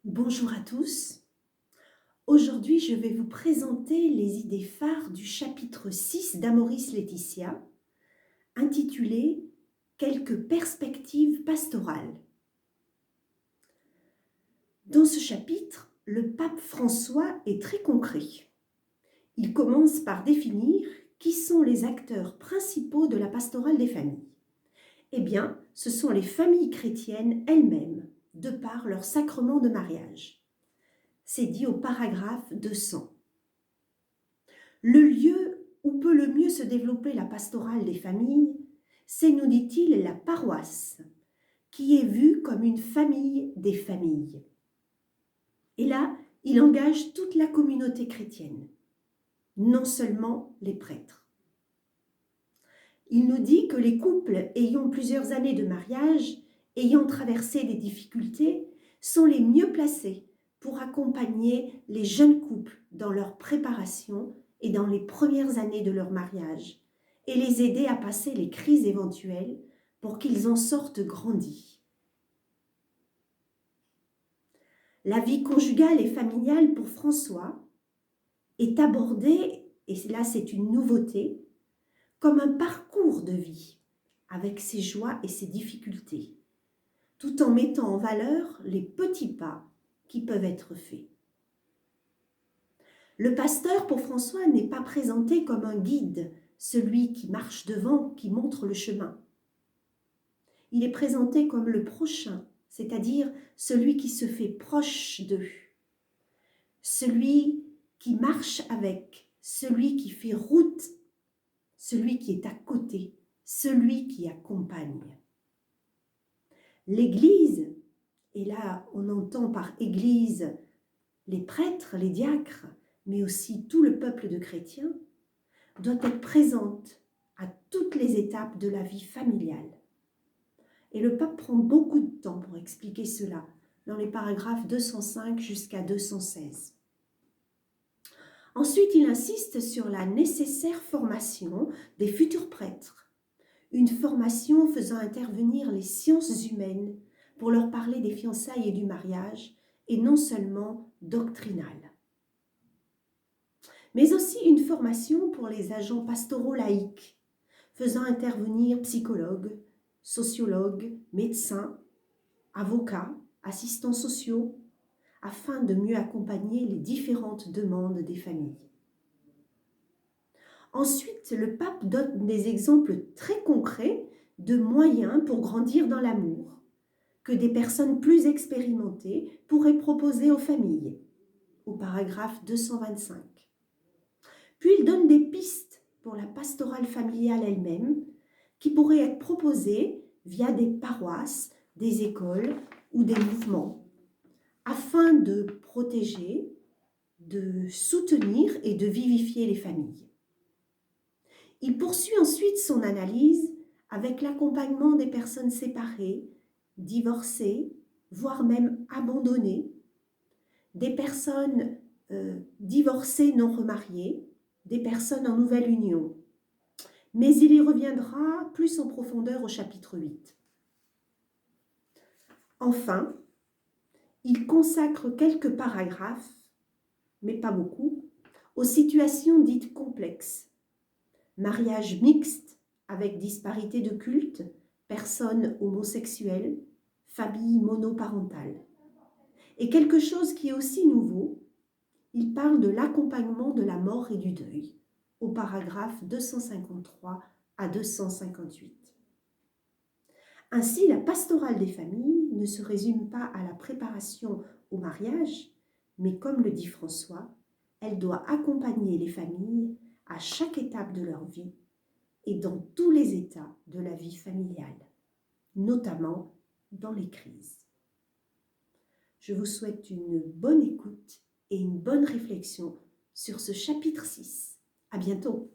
Bonjour à tous. Aujourd'hui, je vais vous présenter les idées phares du chapitre 6 d'Amoris Laetitia, intitulé Quelques perspectives pastorales. Dans ce chapitre, le pape François est très concret. Il commence par définir qui sont les acteurs principaux de la pastorale des familles. Eh bien, ce sont les familles chrétiennes elles-mêmes, de par leur sacrement de mariage. C'est dit au paragraphe 200. Le lieu où peut le mieux se développer la pastorale des familles, c'est, nous dit-il, la paroisse, qui est vue comme une famille des familles. Et là, il engage toute la communauté chrétienne, non seulement les prêtres. Il nous dit que les couples ayant plusieurs années de mariage, ayant traversé des difficultés, sont les mieux placés pour accompagner les jeunes couples dans leur préparation et dans les premières années de leur mariage, et les aider à passer les crises éventuelles pour qu'ils en sortent grandis. La vie conjugale et familiale pour François est abordée, et là c'est une nouveauté, comme un parcours de vie, avec ses joies et ses difficultés, tout en mettant en valeur les petits pas qui peuvent être faits. Le pasteur, pour François, n'est pas présenté comme un guide, celui qui marche devant, qui montre le chemin. Il est présenté comme le prochain, c'est-à-dire celui qui se fait proche d'eux, celui qui marche avec, celui qui fait route, celui qui est à côté, celui qui accompagne. L'Église, et là on entend par Église les prêtres, les diacres, mais aussi tout le peuple de chrétiens, doit être présente à toutes les étapes de la vie familiale. Et le pape prend beaucoup de temps pour expliquer cela, dans les paragraphes 205 jusqu'à 216. Ensuite, il insiste sur la nécessaire formation des futurs prêtres, une formation faisant intervenir les sciences humaines pour leur parler des fiançailles et du mariage, et non seulement doctrinale. Mais aussi une formation pour les agents pastoraux laïcs, faisant intervenir psychologues, sociologues, médecins, avocats, assistants sociaux, afin de mieux accompagner les différentes demandes des familles. Ensuite, le pape donne des exemples très concrets de moyens pour grandir dans l'amour, que des personnes plus expérimentées pourraient proposer aux familles, au paragraphe 225. Puis il donne des pistes pour la pastorale familiale elle-même, qui pourraient être proposées via des paroisses, des écoles ou des mouvements, afin de protéger, de soutenir et de vivifier les familles. Il poursuit ensuite son analyse avec l'accompagnement des personnes séparées, divorcées, voire même abandonnées, des personnes divorcées non remariées, des personnes en nouvelle union. Mais il y reviendra plus en profondeur au chapitre 8. Enfin, il consacre quelques paragraphes, mais pas beaucoup, aux situations dites complexes. Mariage mixte avec disparité de culte, personnes homosexuelles, famille monoparentale. Et quelque chose qui est aussi nouveau, il parle de l'accompagnement de la mort et du deuil, au paragraphe 253 à 258. Ainsi, la pastorale des familles ne se résume pas à la préparation au mariage, mais comme le dit François, elle doit accompagner les familles à chaque étape de leur vie et dans tous les états de la vie familiale, notamment dans les crises. Je vous souhaite une bonne écoute et une bonne réflexion sur ce chapitre 6. À bientôt.